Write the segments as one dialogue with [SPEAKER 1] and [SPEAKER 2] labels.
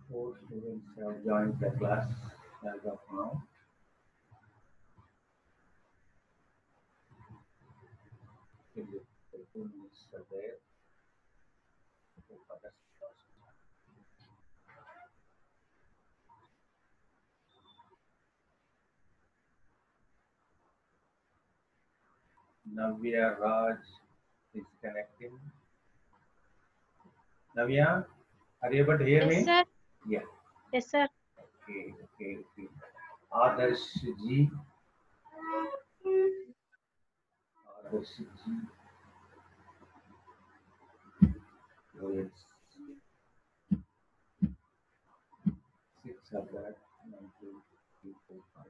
[SPEAKER 1] Four students have joined the class as of now. Still, the 2 minutes are there. Navya Raj is connecting. Navya, are you able to hear
[SPEAKER 2] Yes,
[SPEAKER 1] me?
[SPEAKER 2] sir.
[SPEAKER 1] Yeah.
[SPEAKER 2] Yes, sir.
[SPEAKER 1] Okay. Adarsh Ji. Adarsh Ji. Oh, yes. Six of that. 1, 2, 3, 4, 5.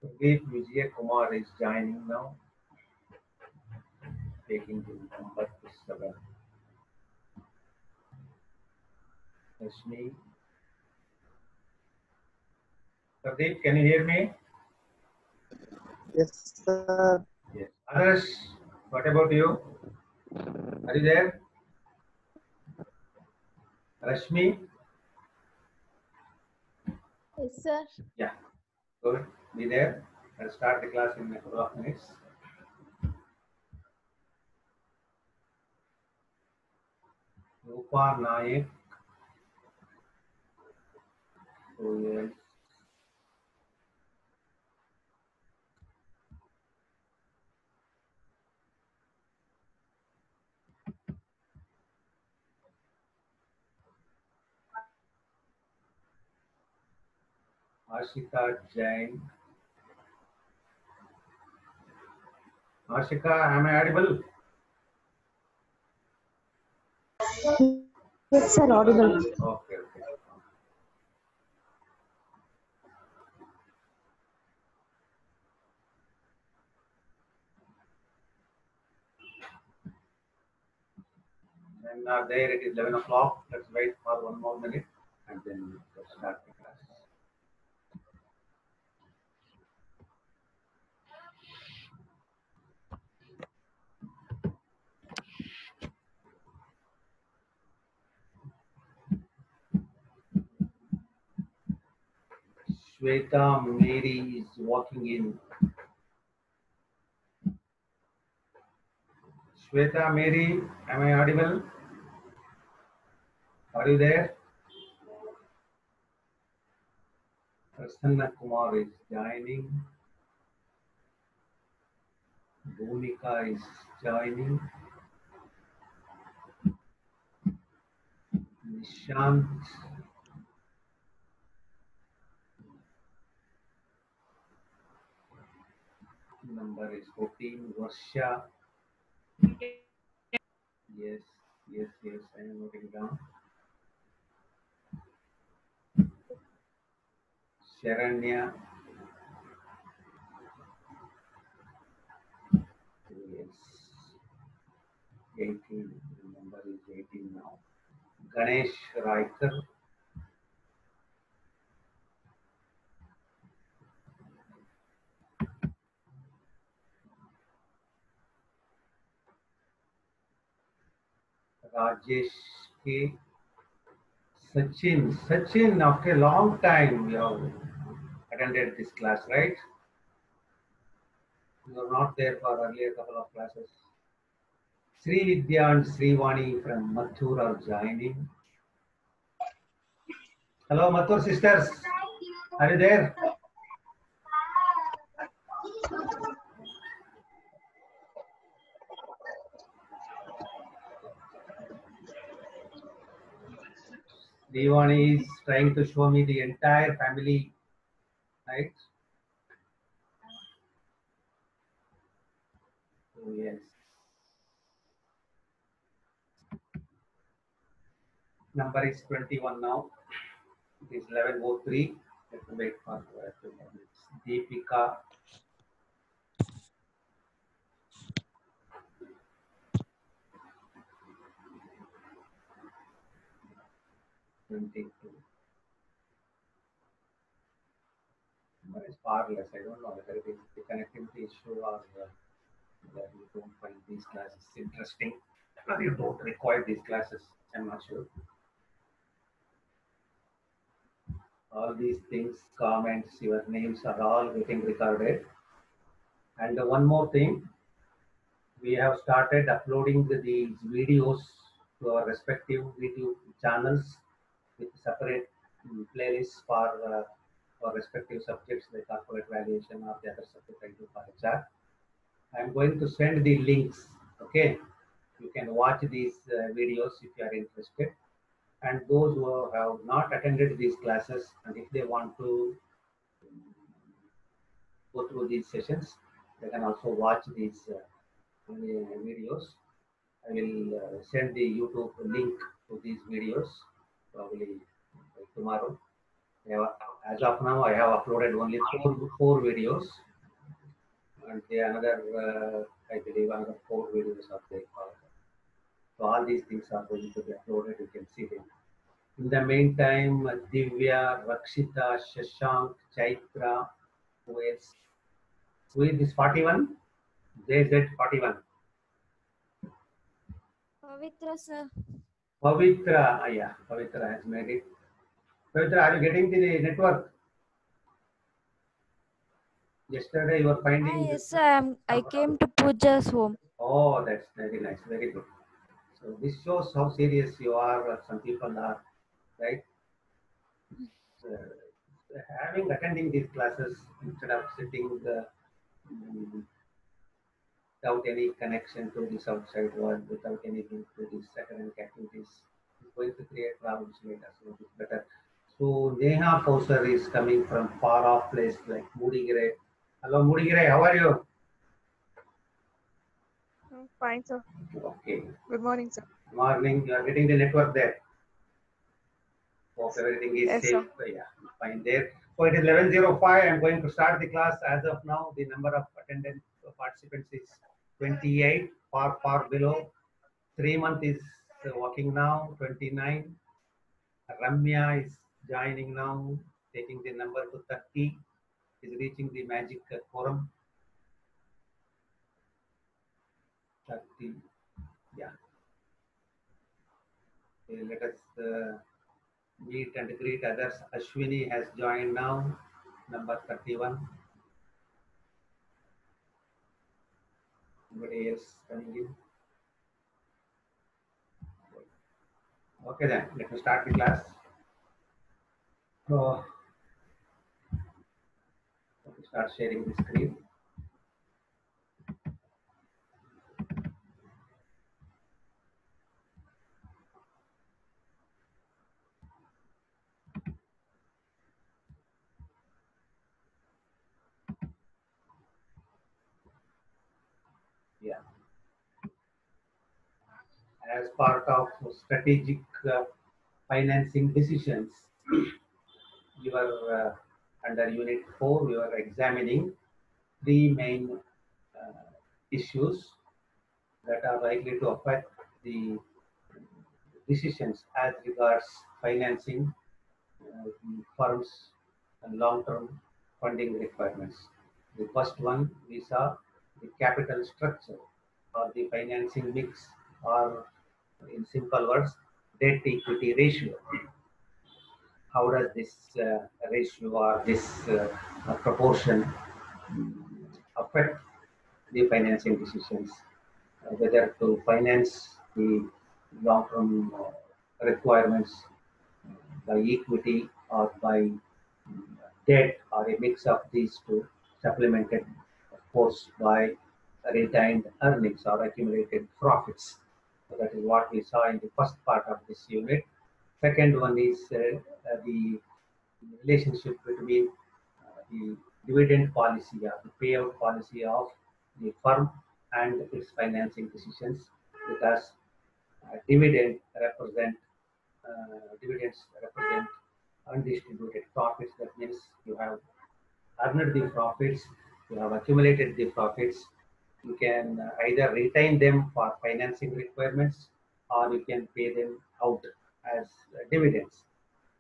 [SPEAKER 1] Pradeep Vijay Kumar is joining now, taking the number 7. Rashmi. Pradeep, can you hear me?
[SPEAKER 3] Yes, sir.
[SPEAKER 1] Yes. Others, what about you? Are you there? Rashmi?
[SPEAKER 2] Yes, sir.
[SPEAKER 1] Yeah. Good. Be there. I'll start the class in a couple of minutes. Rupa Naik. Oh, yes. Ashika Jain. Ashika, am I audible?
[SPEAKER 4] Yes, sir, audible.
[SPEAKER 1] Okay. And there it is 11 o'clock. Let's wait for 1 more minute and then let's start the class. Shweta Mary is walking in. Shweta Mary, am I audible? Are you there? Prasanna Kumar is joining. Bhumika is joining. Nishant. Number is 14. Varsha. Yes. I am noting down. Sharanya. Yes. 18. The number is 18 now. Ganesh Raikar. Rajesh K. Sachin, after a long time you have attended this class, right? You are not there for earlier couple of classes. Sri Vidya and Sri Vani from Mathur are joining. Hello, Mathur sisters. Are you there? Sri Vani is trying to show me the entire family, right? Oh, yes. Number is 21 now. It is 11:03. Let me wait for 2 minutes. Deepika. 22. But it's far less. I don't know whether it is the connectivity issue or that you don't find these classes interesting or you don't require these classes. I'm not sure. All these things, comments, your names are all getting recorded. And one more thing, we have started uploading these videos to our respective video channels with separate playlists for respective subjects like corporate valuation or the other subject I do for HR. I'm going to send the links. Okay, you can watch these videos if you are interested. And those who have not attended these classes and if they want to go through these sessions, they can also watch these videos. I will send the YouTube link to these videos probably tomorrow. As of now, I have uploaded only four videos, and another, I believe, another four videos are there. So all these things are going to be uploaded. You can see them. In the meantime, Divya, Rakshita, Shashank, Chaitra, who is this 41? JZ 41.
[SPEAKER 2] Pavitra, sir.
[SPEAKER 1] Pavitra, yeah, Pavitra has made it. Pavitra, are you getting the network? Yesterday you were finding.
[SPEAKER 2] Yes, sir. I came to Pooja's home.
[SPEAKER 1] Oh, that's very nice, very good. So this shows how serious you are. Some people are, right? Attending these classes instead of sitting without any connection to this outside world, without anything to these academic activities, is going to create problems later. So it's better. So Neha Kausar is coming from far off place like Moodigire. Hello Moodigire, how are you?
[SPEAKER 3] Fine, sir.
[SPEAKER 1] Okay.
[SPEAKER 3] Good morning, sir.
[SPEAKER 1] Morning. You are getting the network there. Hope everything is
[SPEAKER 3] Yes,
[SPEAKER 1] safe.
[SPEAKER 3] sir.
[SPEAKER 1] Yeah, fine there. So it is 11:05. I'm going to start the class. As of now, the number of attendant participants is 28, far below. 3 months is working now, 29. Ramya is joining now, taking the number to 30. Is reaching the magic quorum. 30. Yeah. Okay, let us meet and greet others. Ashwini has joined now, number 31. Anybody else coming in? Okay then, let me start the class. So, let me start sharing the screen. Yeah. As part of strategic financing decisions, you are under Unit 4, we are examining three main issues that are likely to affect the decisions as regards financing the firms and long-term funding requirements. The first one we saw the capital structure or the financing mix, or in simple words, debt equity ratio. How does this ratio or this proportion affect the financing decisions, whether to finance the long-term requirements by equity or by debt or a mix of these two, supplemented, of course, by retained earnings or accumulated profits. So that is what we saw in the first part of this unit. Second one is the relationship between the dividend policy or the payout policy of the firm and its financing decisions, because dividends represent undistributed profits. That means you have earned the profits, you have accumulated the profits. You can either retain them for financing requirements or you can pay them out as dividends.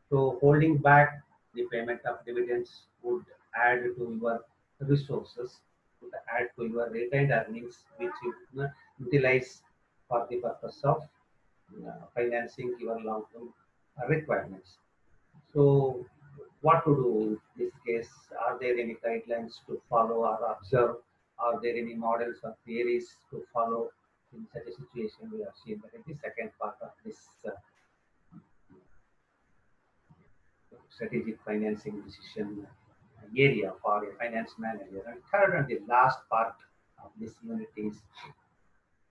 [SPEAKER 1] So holding back the payment of dividends would add to your resources, would add to your retained earnings, which you utilize for the purpose of financing your long-term requirements. So, what to do in this case? Are there any guidelines to follow or observe? Are there any models or theories to follow in such a situation? We have seen that in the second part of this strategic financing decision area for a finance manager. And third and the last part of this unit is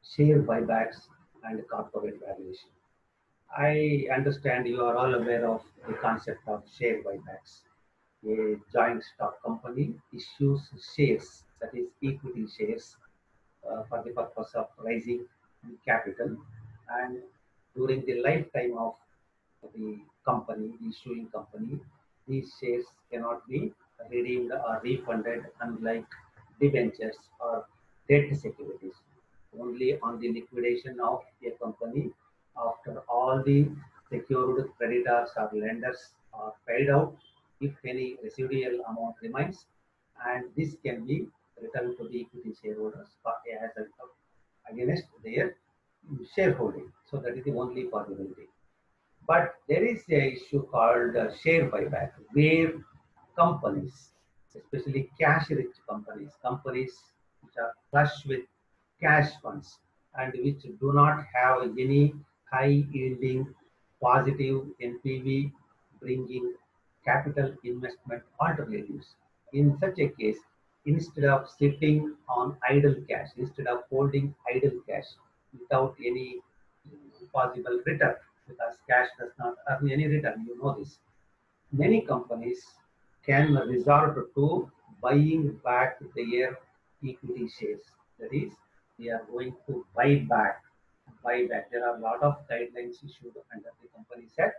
[SPEAKER 1] share buybacks and corporate valuation. I understand you are all aware of the concept of share buybacks. A joint stock company issues shares, that is equity shares, for the purpose of raising capital, and during the lifetime of the company, the issuing company, these shares cannot be redeemed or refunded, unlike debentures or debt securities. Only on the liquidation of a company, after all the secured creditors or lenders are paid out, if any residual amount remains, and this can be returned to the equity shareholders as against their shareholding. So that is the only possibility. But there is a issue called share buyback, where companies, especially cash-rich companies, companies which are flush with cash funds and which do not have any high-yielding positive NPV bringing capital investment alternatives. In such a case, instead of sitting on idle cash, instead of holding idle cash without any possible return, because cash does not earn any return, you know this. Many companies can resort to buying back their equity shares. That is, they are going to buy back. Buy back. There are a lot of guidelines issued under the Companies Act.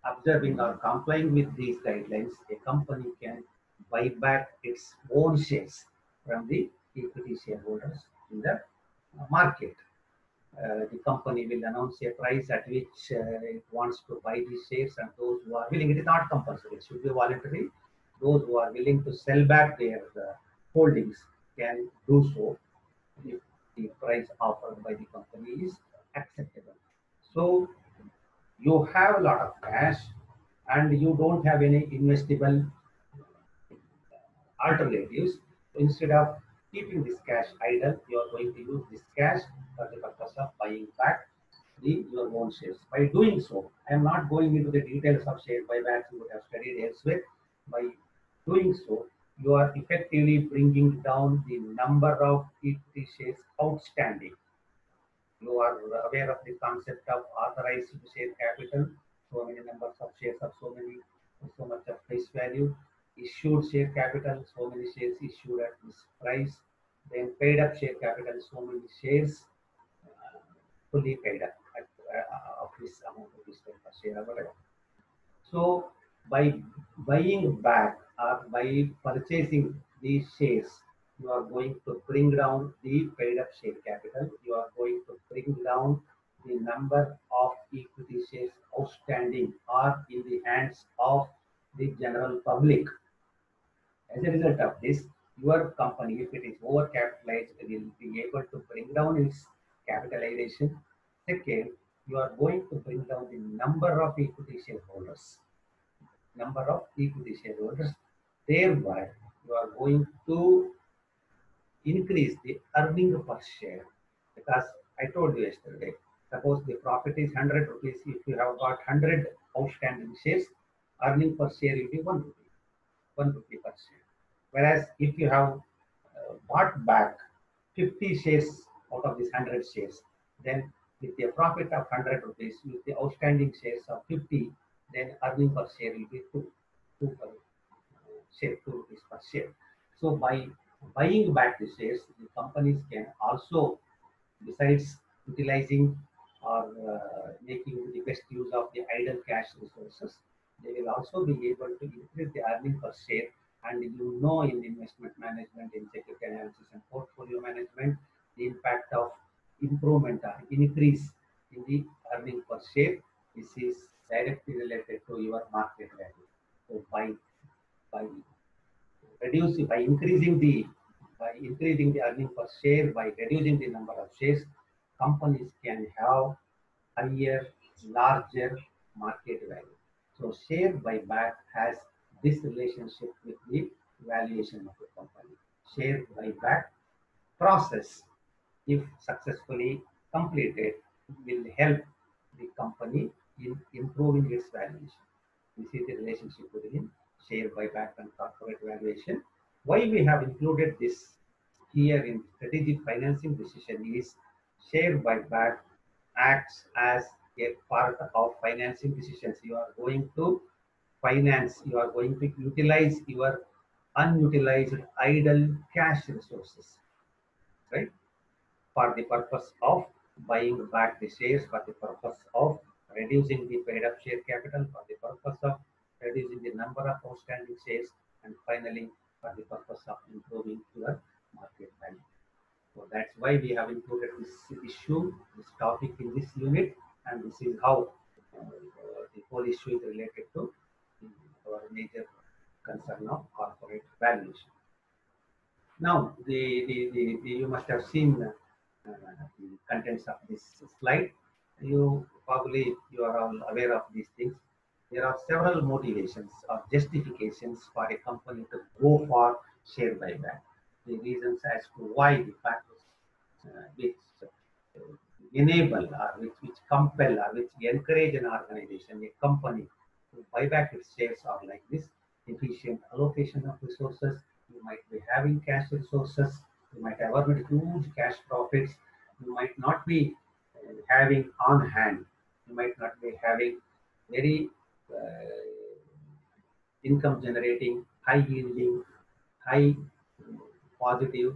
[SPEAKER 1] Observing or complying with these guidelines, a company can buy back its own shares from the equity shareholders in the market. The company will announce a price at which it wants to buy these shares, and those who are willing, it is not compulsory, it should be voluntary. Those who are willing to sell back their holdings can do so if the price offered by the company is acceptable. So you have a lot of cash and you don't have any investable alternatives. Instead of keeping this cash idle, you are going to use this cash for the purpose of buying back your own shares. By doing so, I am not going into the details of share buybacks you would have studied elsewhere. By doing so, you are effectively bringing down the number of equity shares outstanding. You are aware of the concept of authorized share capital. So many numbers of shares of so much of face value. Issued share capital, so many shares issued at this price. Then paid up share capital, so many shares fully paid up at of this amount of this per share or whatever. So by buying back or by purchasing these shares, you are going to bring down the paid up share capital. You are going to bring down the number of equity shares outstanding or in the hands of the general public. As a result of this, your company, if it is overcapitalized, will be able to bring down its capitalization. Second, you are going to bring down the number of equity shareholders. Number of equity shareholders. Thereby, you are going to increase the earning per share. Because I told you yesterday, suppose the profit is 100 rupees, if you have got 100 outstanding shares, earning per share will be 1 rupee, 1 rupee per share. Whereas if you have bought back 50 shares out of these 100 shares, then with a profit of 100 rupees, with the outstanding shares of 50, then earning per share will be 2 per share, 2 rupees per share. So by buying back the shares, the companies can also, besides utilizing or making the best use of the idle cash resources, they will also be able to increase the earning per share. And you know, in investment management, in security analysis and portfolio management, the impact of improvement or increase in the earning per share, this is directly related to your market value. So by reducing by increasing the earning per share, by reducing the number of shares, companies can have higher, larger market value. So share buyback has this relationship with the valuation of the company. Share buyback process, if successfully completed, will help the company in improving its valuation. This is the relationship between share buyback and corporate valuation. Why we have included this here in strategic financing decision is share buyback acts as a part of financing decisions. You are going to finance, you are going to utilize your unutilized idle cash resources, right? For the purpose of buying back the shares, for the purpose of reducing the paid up share capital, for the purpose of reducing the number of outstanding shares, and finally for the purpose of improving your market value. So that's why we have included this issue, this topic in this unit, and this is how the whole issue is related to our major concern of corporate valuation. Now, you must have seen the contents of this slide. You are all aware of these things. There are several motivations or justifications for a company to go for share buyback. The reasons as to why, the factors which enable or which compel or which encourage an organization, a company, to buy back its shares are like this: efficient allocation of resources. You might be having cash resources, you might have earned huge cash profits, you might not be having on hand, you might not be having very income generating, high yielding, high positive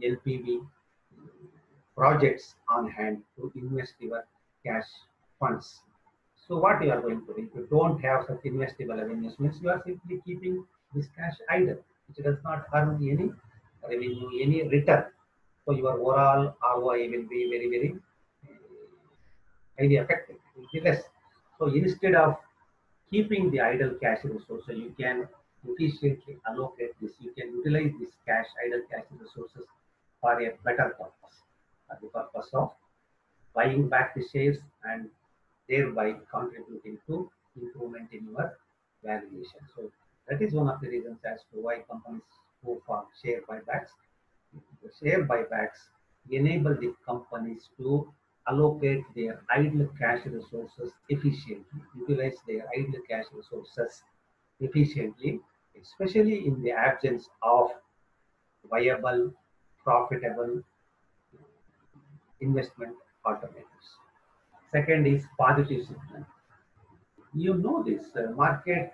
[SPEAKER 1] LPV projects on hand to invest your cash funds. So what you are going to do, if you don't have such investable investments, you are simply keeping this cash idle, which does not earn any revenue, any return. So your overall ROI will be very, very highly affected. It will be less. So instead of keeping the idle cash resources, you can efficiently allocate this. You can utilize this idle cash resources for a better purpose, for the purpose of buying back the shares and thereby contributing to improvement in your valuation. So that is one of the reasons as to why companies go for share buybacks. The share buybacks enable the companies to allocate their idle cash resources efficiently, utilize their idle cash resources efficiently, especially in the absence of viable, profitable investment alternatives. Second is positive signal. You know this market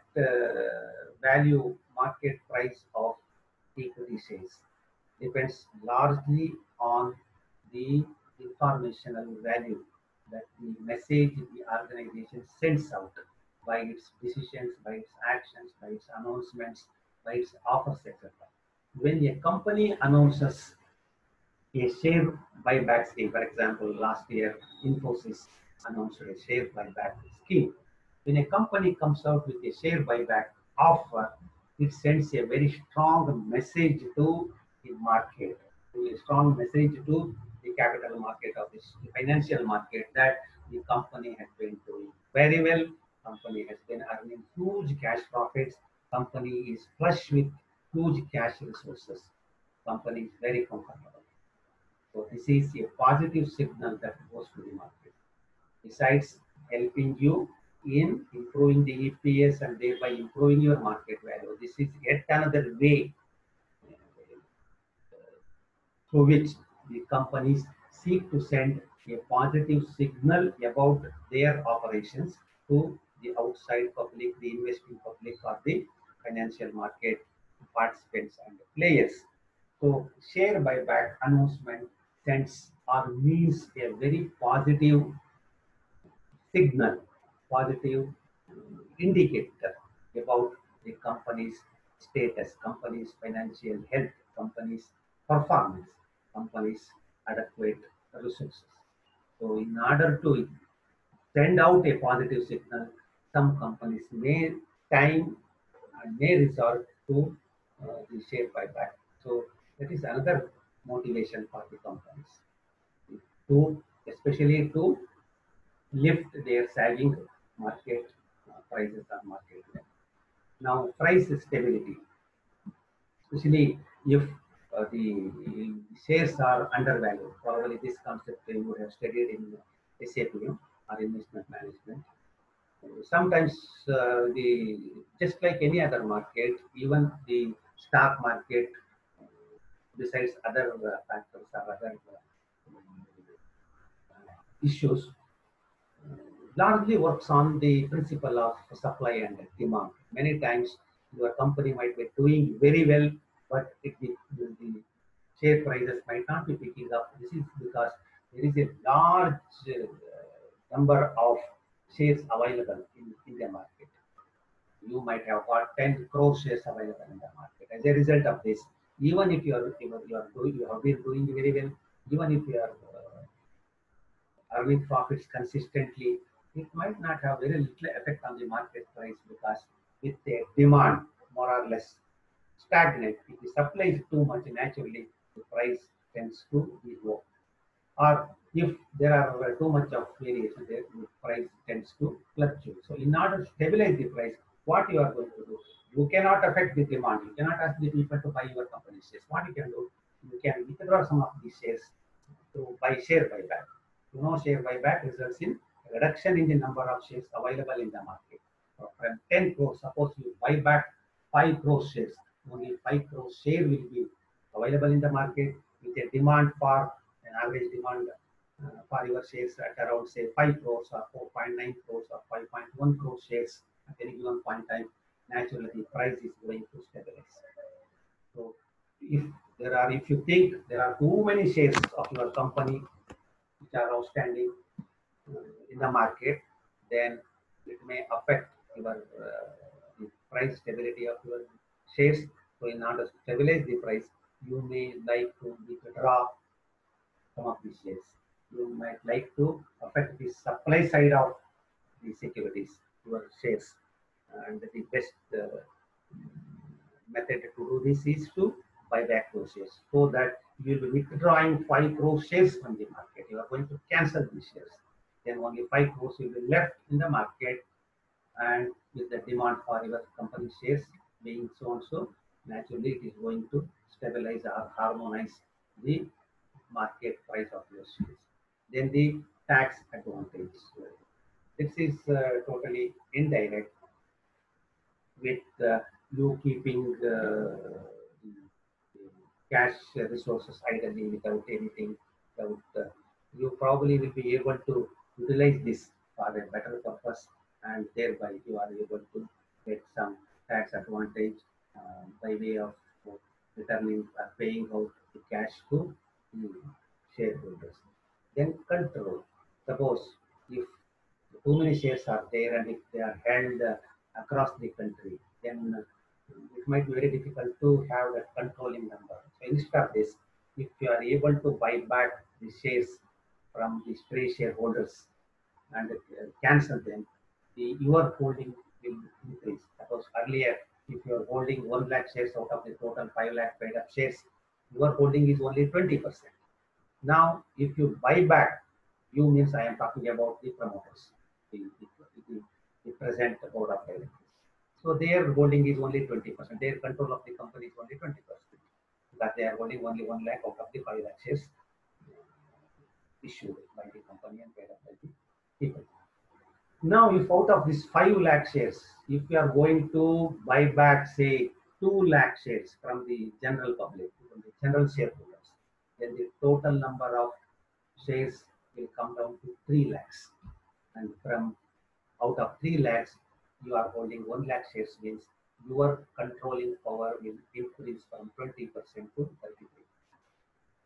[SPEAKER 1] value, market price of equity shares depends largely on the informational value that the message the organization sends out by its decisions, by its actions, by its announcements, by its offers, etc. When a company announces a share buyback scheme, for example, last year Infosys announced a share buyback scheme. When a company comes out with a share buyback offer, it sends a very strong message to the market, a strong message to the capital market of the financial market that the company has been doing very well, company has been earning huge cash profits, company is flush with huge cash resources, company is very comfortable. So this is a positive signal that goes to the market. Besides helping you in improving the EPS and thereby improving your market value, this is yet another way through which the companies seek to send a positive signal about their operations to the outside public, the investing public, or the financial market participants and players. So share buyback announcement sends or means a very positive signal, positive indicator about the company's status, company's financial health, company's performance, company's adequate resources. So in order to send out a positive signal, some companies may time and may resort to the share buyback. So that is another motivation for the companies to, especially to lift their sagging market prices or market level. Now, price stability, especially if the shares are undervalued. Probably this concept you would have studied in SAP or investment management. Sometimes the just like any other market, even the stock market, besides other factors or other issues, largely works on the principle of supply and demand. Many times your company might be doing very well, but the share prices might not be picking up. This is because there is a large number of shares available in the market. You might have got 10 crore shares available in the market. As a result of this, even if you have been doing very well, even if you are earning profits consistently, it might not have very little effect on the market price because with the demand more or less stagnant, if the supply is too much, naturally the price tends to be low. Or if there are too much of variation, the price tends to fluctuate. So in order to stabilize the price, what you are going to do, you cannot affect the demand. You cannot ask the people to buy your company shares. What you can do, you can withdraw some of these shares to buy share buyback. Share buyback results in reduction in the number of shares available in the market. So from 10 crores, suppose you buy back 5 crores shares, only 5 crores share will be available in the market with a demand for an average demand for your shares at around say 5 crores or 4.9 crores or 5.1 crores shares at any given point in time. Naturally, the price is going to stabilize. So if you think there are too many shares of your company which are outstanding in the market, then it may affect your the price stability of your shares. So in order to stabilize the price, you may like to withdraw some of these shares. You might like to affect the supply side of the securities, your shares. And the best method to do this is to buy back those shares so that you will be withdrawing 5 crore shares from the market. You are going to cancel these shares. Then only 5 crores will be left in the market, and with the demand for your company shares being so and so, naturally it is going to stabilize or harmonize the market price of your shares. Then the tax advantage. This is totally indirect with you keeping cash resources idly without anything. Without, you probably will be able to utilize this for a better purpose, and thereby you are able to get some tax advantage by way of returning or paying out the cash to the shareholders. Then control. Suppose if too many shares are there and if they are held across the country, then it might be very difficult to have a controlling number. So instead of this, if you are able to buy back the shares from the stray shareholders and cancel them, your holding will increase. Suppose earlier, if you are holding 1 lakh shares out of the total 5 lakh paid up shares, your holding is only 20%. Now, if you buy back, you means I am talking about the promoters, the present board of directors. So their holding is only 20%. Their control of the company is only 20%. Because they are holding only 1 lakh out of the 5 lakh shares issued by the company and paid up by the people. Now, if out of this 5 lakh shares, if you are going to buy back, say, 2 lakh shares from the general public, from the general shareholders, then the total number of shares will come down to 3 lakhs. And from out of 3 lakhs, you are holding 1 lakh shares, means your controlling power will increase from 20% to 33%.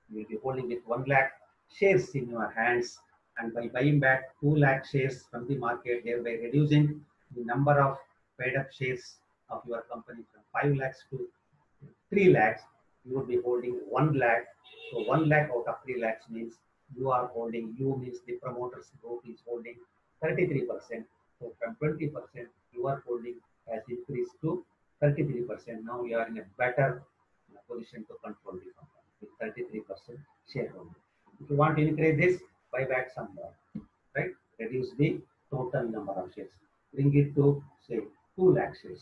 [SPEAKER 1] You will be holding with 1 lakh shares in your hands, and by buying back 2 lakh shares from the market, thereby reducing the number of paid up shares of your company from 5 lakhs to 3 lakhs, you would be holding 1 lakh. So 1 lakh out of 3 lakhs means you means the promoter's group is holding 33%. So from 20%, your holding has increased to 33%. Now you are in a better position to control the company with 33% shareholding. If you want to increase this, buy back some more, right? Reduce the total number of shares. Bring it to say 2 lakh shares.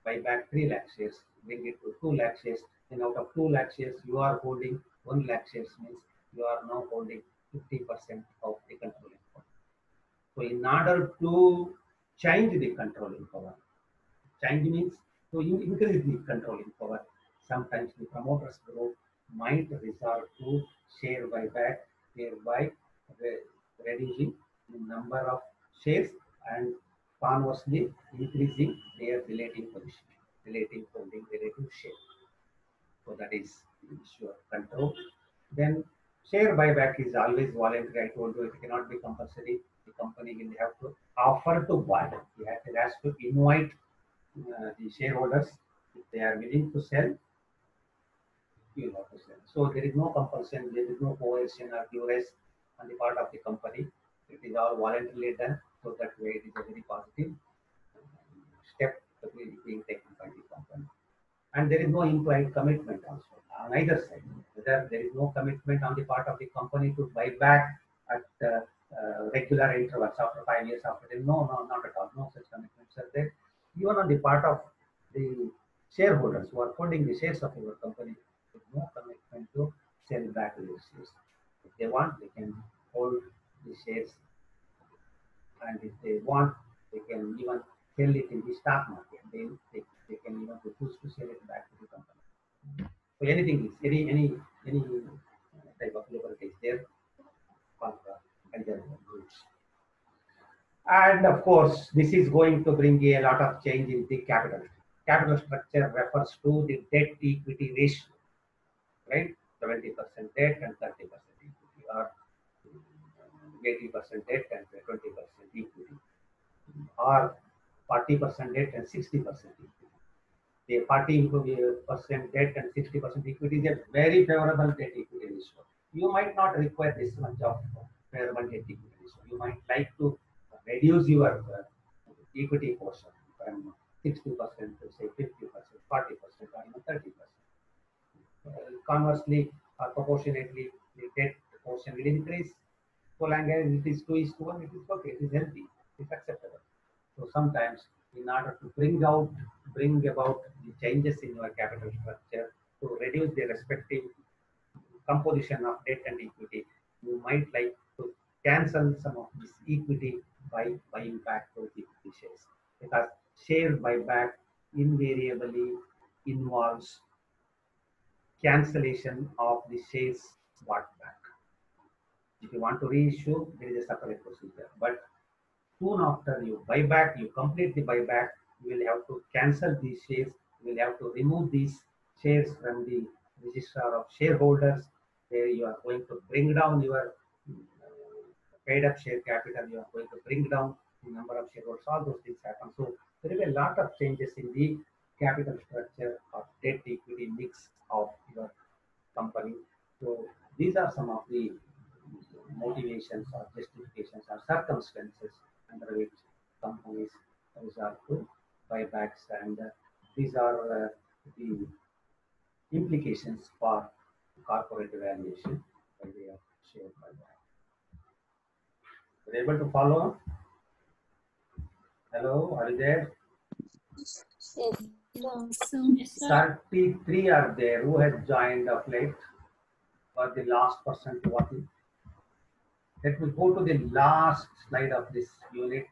[SPEAKER 1] Buy back 3 lakh shares. Bring it to 2 lakh shares. Then out of 2 lakh shares, you are holding 1 lakh shares means you are now holding 50% of the controlling power. So in order to change the controlling power, change means to increase the controlling power. Sometimes the promoters group might resort to share buyback, thereby reducing the number of shares and conversely increasing their relative position, relative holding, relative share. So that is the issue of control. Then share buyback is always voluntary. I told you it cannot be compulsory. The company will have to offer to buy. It has to invite the shareholders. If they are willing to sell, you will have to sell. So there is no compulsion, there is no coercion or duress on the part of the company. It is all voluntarily done. So that way it is a very positive step that is being taken by the company. And there is no implied commitment also on either side. Whether there is no commitment on the part of the company to buy back at regular intervals after 5 years, after 10. No, not at all. No such commitments are there. Even on the part of the shareholders who are holding the shares of your company, there is no commitment to sell back their shares. If they want, they can hold the shares, and if they want, they can even sell it in the stock market. They can even choose to sell it back to the company. So anything is any type of liberty is there for either groups. And of course, this is going to bring a lot of change in the capital. Capital structure refers to the debt equity ratio, right? 70% debt and 30% equity, or 80% debt and 20% equity, or 40% debt and 60% equity. The 40% debt and 60% equity is a very favorable debt equity ratio. You might not require this much of favorable debt equity ratio. You might like to reduce your equity portion from 60% to say 50%, 40%, or even 30%. Conversely, or proportionately, the debt portion will increase. So long as it is 2:1, it is okay, it is healthy, it is acceptable. So sometimes, in order to bring about the changes in your capital structure to reduce the respective composition of debt and equity, you might like to cancel some of this equity by buying back those equity shares, because share buyback invariably involves cancellation of the shares bought back. If you want to reissue, there is a separate procedure. But soon after you buy back, you complete the buyback, you will have to cancel these shares. You will have to remove these shares from the register of shareholders, where you are going to bring down your paid up share capital. You are going to bring down the number of shareholders. All those things happen. So there is a lot of changes in the capital structure or debt equity mix of your company. So these are some of the motivations or justifications or circumstances under which companies resort to buybacks, and these are the implications for corporate valuation by way of share buyback. Are you able to follow? Hello, are you there?
[SPEAKER 2] Yes, sir.
[SPEAKER 1] 33 are there. Who has joined of late? For the last person to walk in. Let me go to the last slide of this unit.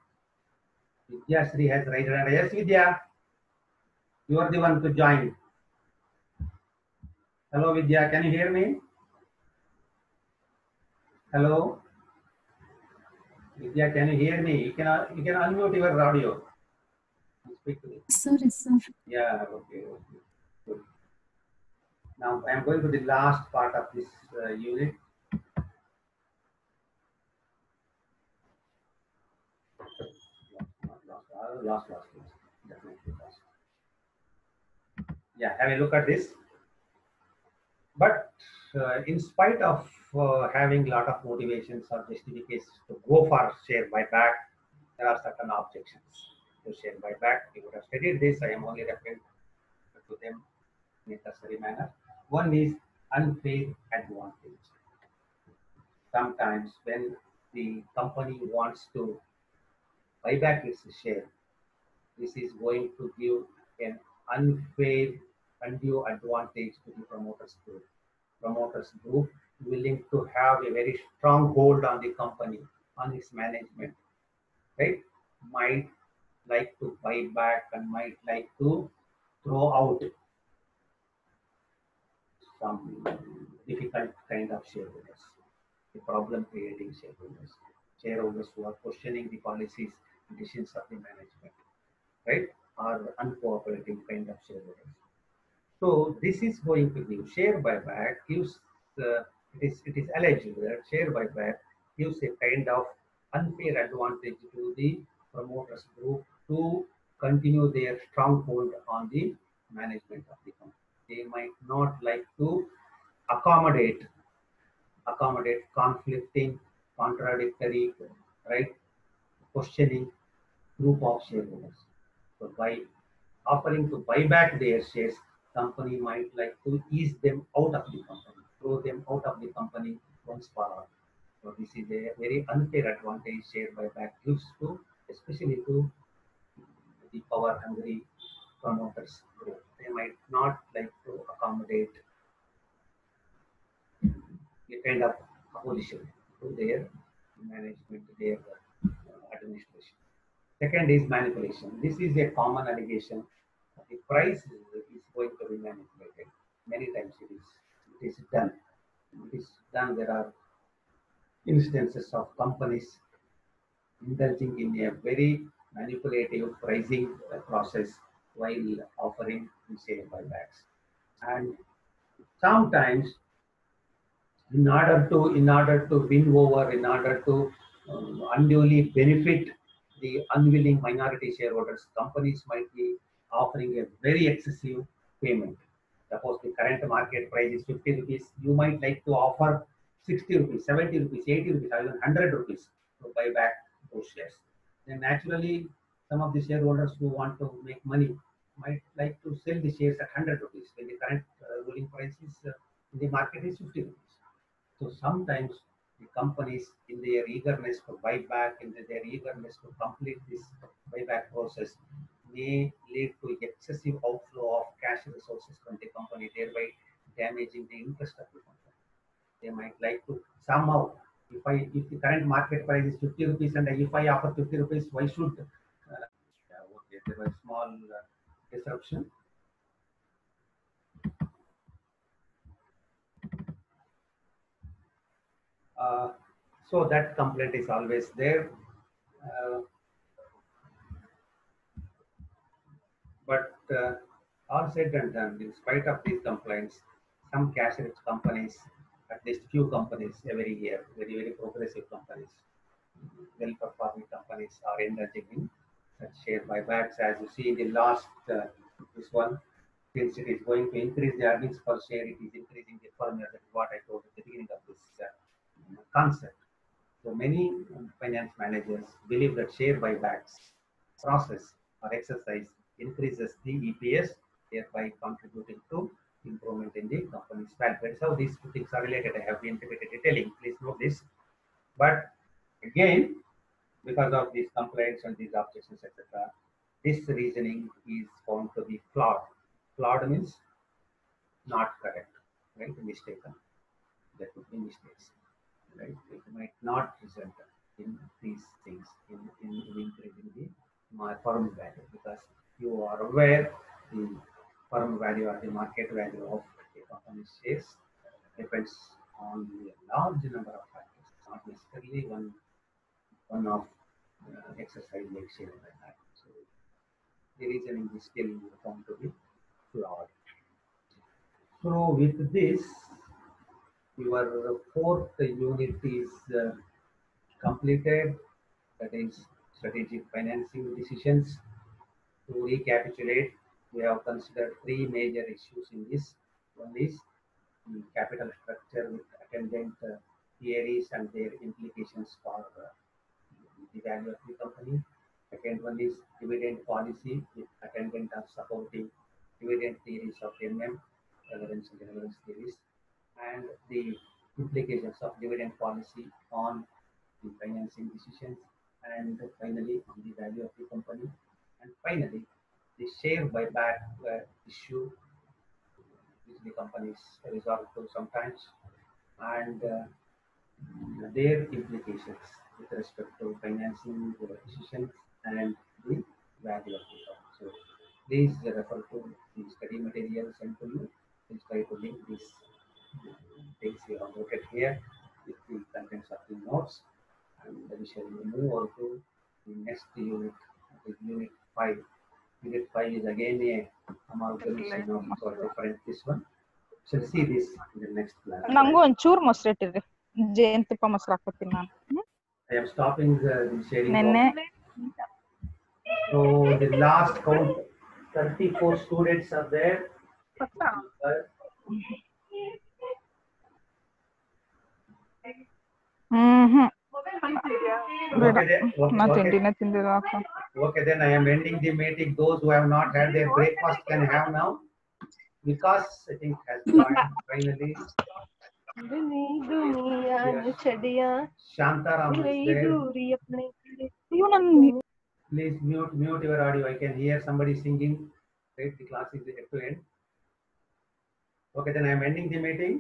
[SPEAKER 1] Vidya Sri has raised her hand. Yes, Vidya, you are the one to join. Hello, Vidya, can you hear me? Hello, Vidya, can you hear me? You can unmute your audio and speak to me.
[SPEAKER 2] Sorry, sir.
[SPEAKER 1] Yeah, okay. Good. Now I am going to the last part of this unit. Lost. Definitely lost. Yeah, have a look at this. But in spite of having a lot of motivations or justifications to go for share buyback, there are certain objections to share buyback. You would have studied this. I am only referring to them in a cursory manner. One is unfair advantage. Sometimes when the company wants to buy back its share, this is going to give an unfair, undue advantage to the promoters group. Promoters group willing to have a very strong hold on the company, on its management, right? Might like to buy back and might like to throw out some difficult kind of shareholders, the problem creating shareholders, shareholders who are questioning the policies and decisions of the management, right? Are uncooperative kind of shareholders. So this is going to give share buyback gives it is alleged that share buyback gives a kind of unfair advantage to the promoters group to continue their stronghold on the management of the company. They might not like to accommodate conflicting, contradictory, right, questioning group of shareholders. So by offering to buy back their shares, company might like to ease them out of the company, throw them out of the company once for all. So this is a very unfair advantage share buyback gives to, especially to the power hungry promoters group. They might not like to accommodate a kind of opposition to their management, their administration. Second is manipulation. This is a common allegation. The price is going to be manipulated. Many times it is done. It is done. There are instances of companies indulging in a very manipulative pricing process while offering share buybacks. And sometimes in order to win over, in order to unduly benefit the unwilling minority shareholders, companies might be offering a very excessive payment. Suppose the current market price is 50 rupees, you might like to offer 60 rupees, 70 rupees, 80 rupees, or even 100 rupees to buy back those shares. Then naturally, some of the shareholders who want to make money might like to sell the shares at 100 rupees when the current ruling price is in the market is 50 rupees. So sometimes the companies, in their eagerness to buy back, in their eagerness to complete this buyback process, may lead to excessive outflow of cash resources from the company, thereby damaging the interest of the company. They might like to somehow, if the current market price is 50 rupees and if I offer 50 rupees, why should yeah, okay, there was small disruption. Uh, so that complaint is always there. Uh, But all said and done, in spite of these complaints, some cash-rich companies, at least few companies every year, very, very progressive companies, well-performing companies are indulging in such share buybacks. As you see in the last, this one, since it is going to increase the earnings per share, it is increasing the formula. That is what I told at the beginning of this concept. So many finance managers believe that share buybacks process or exercise increases the EPS, thereby contributing to improvement in the company's value. That's how these two things are related. I have been detailing. Please note this. But again, because of these complaints and these objections, etc., this reasoning is found to be flawed. Flawed means not correct, right? Mistaken. There could be mistakes, right? It might not result in these things, in increasing the firm value, because you are aware the firm value or the market value of a company's shares depends on a large number of factors, not necessarily one of exercise like share buyback. So the reasoning is still found to be flawed. So with this, your fourth unit is completed, that is strategic financing decisions. To recapitulate, we have considered three major issues in this. One is the capital structure with attendant theories and their implications for the value of the company. Second one is dividend policy with attendant or supporting dividend theories of relevance and relevance theories, and the implications of dividend policy on the financing decisions, and finally on the value of the company, and finally the share buyback issue which the companies resort to sometimes, and their implications with respect to financing decisions and the value of the stock. So please refer to the study materials and to you. Please try to link these things you have noted here with the contents of the notes, and we shall move on to the next unit, that is unit 5. Unit 5 is again a amalgamation of different this one. Shall see this in the next class.
[SPEAKER 4] ನಂಗೂ ಒಂಚೂರು ಮೊಸರು ಇಟ್ಟಿರಿ ಜೇನುತುಪ್ಪ ಮೊಸರು ಹಾಕೋತೀನಿ ನಾನು
[SPEAKER 1] I am stopping the sharing.
[SPEAKER 4] ನೆನ್ನೆ
[SPEAKER 1] So the last count, 34 students are there.
[SPEAKER 4] ನಾ ತಿಂಡಿನೇ ತಿಂದಿಲ್ಲ ಅಕ್ಕ.
[SPEAKER 1] Okay, then I am ending the meeting. Those who have not had their breakfast can have now. Vikas, I think, has joined finally. Shantaram is there. Please mute your audio. I can hear somebody singing. Right, the class is at to end. Okay, then I am ending the meeting.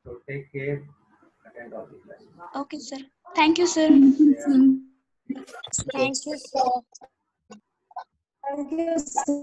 [SPEAKER 1] So take care. Attend all the classes.
[SPEAKER 5] Okay, sir. Thank you, sir.
[SPEAKER 1] Yeah.
[SPEAKER 2] Thank you, sir. Thank you, sir.